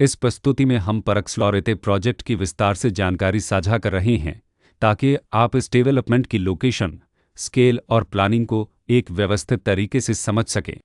इस प्रस्तुति में हम परक्स लॉरेते प्रोजेक्ट की विस्तार से जानकारी साझा कर रहे हैं ताकि आप इस डेवलपमेंट की लोकेशन, स्केल और प्लानिंग को एक व्यवस्थित तरीके से समझ सकें।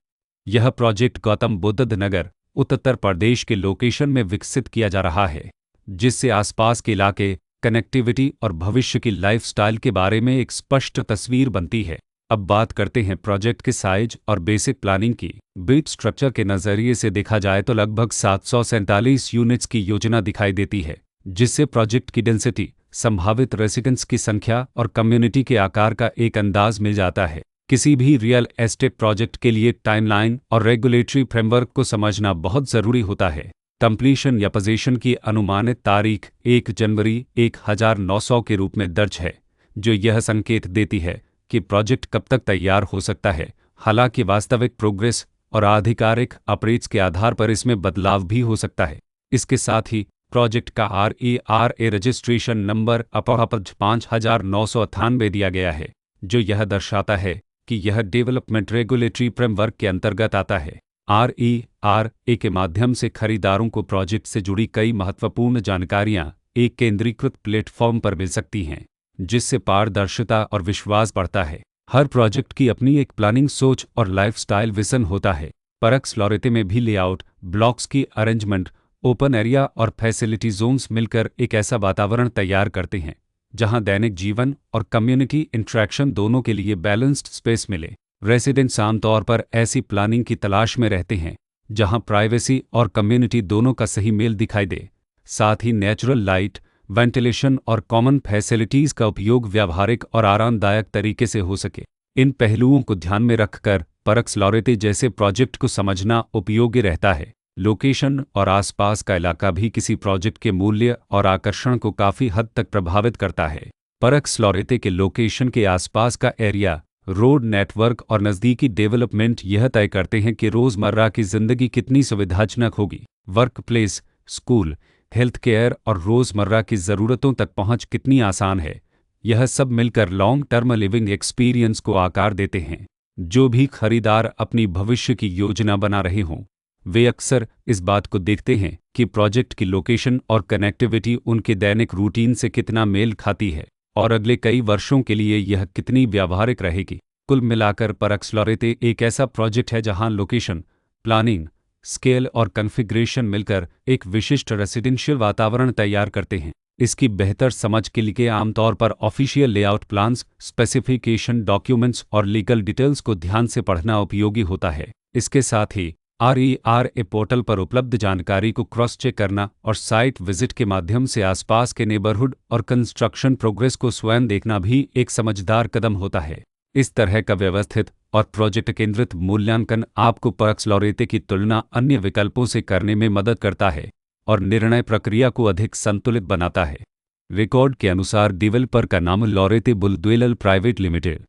यह प्रोजेक्ट गौतम बुद्ध नगर, उत्तर प्रदेश के लोकेशन में विकसित किया जा रहा है, जिससे आसपास के इलाके, कनेक्टिविटी और भविष्य की लाइफस्टाइल के बारे में एक स्पष्ट तस्वीर बनती है। अब बात करते हैं प्रोजेक्ट के साइज और बेसिक प्लानिंग की। बिट स्ट्रक्चर के नज़रिए से देखा जाए तो लगभग 747 यूनिट्स की योजना दिखाई देती है, जिससे प्रोजेक्ट की डेंसिटी, संभावित रेसिडेंट्स की संख्या और कम्युनिटी के आकार का एक अंदाज मिल जाता है। किसी भी रियल एस्टेट प्रोजेक्ट के लिए टाइमलाइन और रेगुलेटरी फ्रेमवर्क को समझना बहुत ज़रूरी होता है। कंप्लीशन या पोजीशन की अनुमानित तारीख 1 जनवरी 1900 के रूप में दर्ज है, जो यह संकेत देती है कि प्रोजेक्ट कब तक तैयार हो सकता है। हालांकि वास्तविक प्रोग्रेस और आधिकारिक अपडेट्स के आधार पर इसमें बदलाव भी हो सकता है। इसके साथ ही प्रोजेक्ट का RERA रजिस्ट्रेशन नंबर अपहपज 5998 दिया गया है, जो यह दर्शाता है कि यह डेवलपमेंट रेगुलेटरी फ्रेमवर्क के अंतर्गत आता है। RERA के माध्यम से खरीदारों को प्रोजेक्ट से जुड़ी कई महत्वपूर्ण जानकारियां एक केंद्रीकृत प्लेटफॉर्म पर मिल सकती हैं, जिससे पारदर्शिता और विश्वास बढ़ता है। हर प्रोजेक्ट की अपनी एक प्लानिंग सोच और लाइफस्टाइल विजन होता है। परक्स लॉरेते में भी लेआउट, ब्लॉक्स की अरेंजमेंट, ओपन एरिया और फैसिलिटी जोन्स मिलकर एक ऐसा वातावरण तैयार करते हैं जहां दैनिक जीवन और कम्युनिटी इंटरेक्शन दोनों के लिए बैलेंस्ड स्पेस मिले। रेसिडेंट्स आमतौर पर ऐसी प्लानिंग की तलाश में रहते हैं जहां प्राइवेसी और कम्युनिटी दोनों का सही मेल दिखाई दे। साथ ही नेचुरल लाइट, वेंटिलेशन और कॉमन फैसिलिटीज़ का उपयोग व्यावहारिक और आरामदायक तरीके से हो सके। इन पहलुओं को ध्यान में रखकर परक्स लॉरेते जैसे प्रोजेक्ट को समझना उपयोगी रहता है। लोकेशन और आसपास का इलाका भी किसी प्रोजेक्ट के मूल्य और आकर्षण को काफ़ी हद तक प्रभावित करता है। परक्स लॉरेते के लोकेशन के आसपास का एरिया, रोड नेटवर्क और नज़दीकी डेवलपमेंट यह तय करते हैं कि रोज़मर्रा की ज़िंदगी कितनी सुविधाजनक होगी। Work place, school, health care और रोज़मर्रा की ज़रूरतों तक पहुंच कितनी आसान है। यह सब मिलकर लॉन्ग टर्म लिविंग एक्सपीरियंस को आकार देते हैं। जो भी खरीदार अपनी भविष्य की योजना बना रहे हों, वे अक्सर इस बात को देखते हैं कि प्रोजेक्ट की लोकेशन और कनेक्टिविटी उनके दैनिक रूटीन से कितना मेल खाती है और अगले कई वर्षों के लिए यह कितनी व्यावहारिक रहेगी। कुल मिलाकर परक्स लॉरेते एक ऐसा प्रोजेक्ट है जहां लोकेशन, प्लानिंग, स्केल और कॉन्फ़िगरेशन मिलकर एक विशिष्ट रेसिडेंशियल वातावरण तैयार करते हैं। इसकी बेहतर समझ के लिए आमतौर पर official layout plans, specification documents और लीगल डिटेल्स को ध्यान से पढ़ना उपयोगी होता है। इसके साथ ही RERA पोर्टल पर उपलब्ध जानकारी को क्रॉस चेक करना और साइट विजिट के माध्यम से आसपास के नेबरहुड और कंस्ट्रक्शन प्रोग्रेस को स्वयं देखना भी एक समझदार कदम होता है। इस तरह का व्यवस्थित और प्रोजेक्ट केंद्रित मूल्यांकन आपको परक्स लॉरेते की तुलना अन्य विकल्पों से करने में मदद करता है और निर्णय प्रक्रिया को अधिक संतुलित बनाता है। रिकॉर्ड के अनुसार डेवलपर का नाम लॉरेते बुलद्वेलर प्राइवेट लिमिटेड